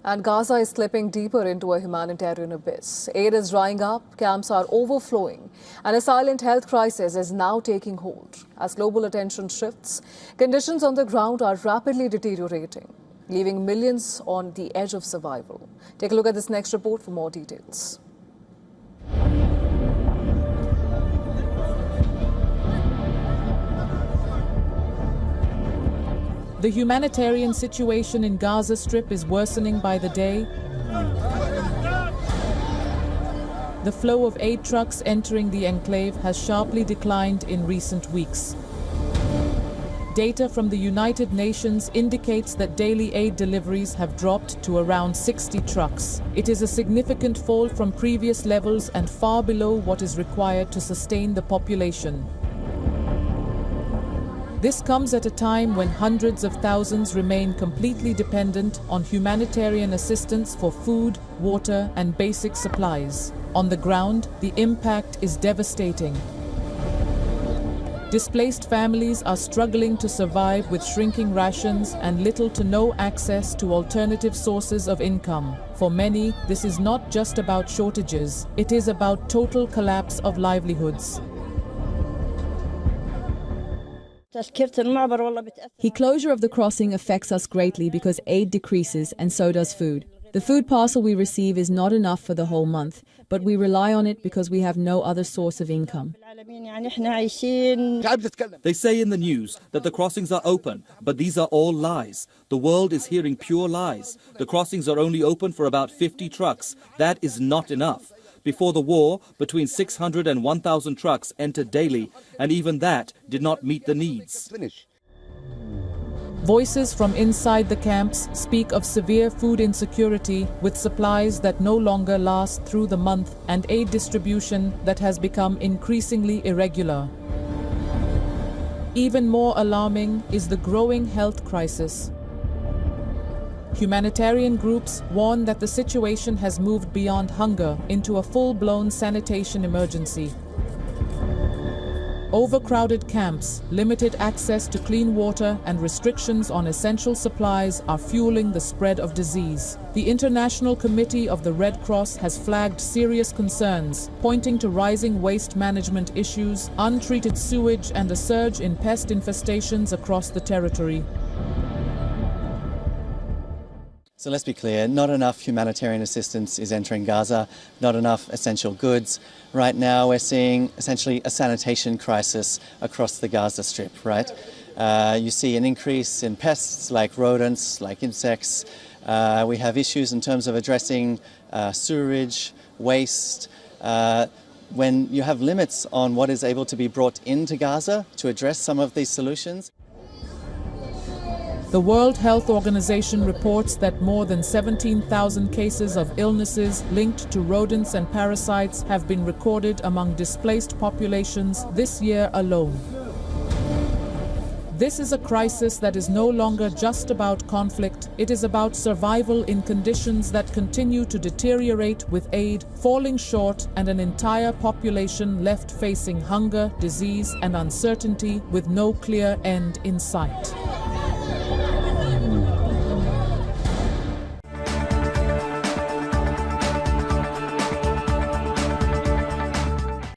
And Gaza is slipping deeper into a humanitarian abyss. Aid is drying up, camps are overflowing, and a silent health crisis is now taking hold. As global attention shifts, conditions on the ground are rapidly deteriorating, leaving millions on the edge of survival. Take a look at this next report for more details. The humanitarian situation in Gaza Strip is worsening by the day. The flow of aid trucks entering the enclave has sharply declined in recent weeks. Data from the United Nations indicates that daily aid deliveries have dropped to around 60 trucks. It is a significant fall from previous levels and far below what is required to sustain the population. This comes at a time when hundreds of thousands remain completely dependent on humanitarian assistance for food, water, and basic supplies. On the ground, the impact is devastating. Displaced families are struggling to survive with shrinking rations and little to no access to alternative sources of income. For many, this is not just about shortages, it is about total collapse of livelihoods. The closure of the crossing affects us greatly because aid decreases and so does food. The food parcel we receive is not enough for the whole month, but we rely on it because we have no other source of income. They say in the news that the crossings are open, but these are all lies. The world is hearing pure lies. The crossings are only open for about 50 trucks. That is not enough. Before the war, between 600 and 1,000 trucks entered daily, and even that did not meet the needs. Voices from inside the camps speak of severe food insecurity, with supplies that no longer last through the month and aid distribution that has become increasingly irregular. Even more alarming is the growing health crisis. Humanitarian groups warn that the situation has moved beyond hunger into a full-blown sanitation emergency. Overcrowded camps, limited access to clean water, and restrictions on essential supplies are fueling the spread of disease. The International Committee of the Red Cross has flagged serious concerns, pointing to rising waste management issues, untreated sewage, and a surge in pest infestations across the territory. So let's be clear, not enough humanitarian assistance is entering Gaza, not enough essential goods. Right now we're seeing essentially a sanitation crisis across the Gaza Strip, right? You see an increase in pests like rodents, like insects. We have issues in terms of addressing sewerage, waste. When you have limits on what is able to be brought into Gaza to address some of these solutions. The World Health Organization reports that more than 17,000 cases of illnesses linked to rodents and parasites have been recorded among displaced populations this year alone. This is a crisis that is no longer just about conflict, it is about survival in conditions that continue to deteriorate, with aid falling short and an entire population left facing hunger, disease, and uncertainty with no clear end in sight.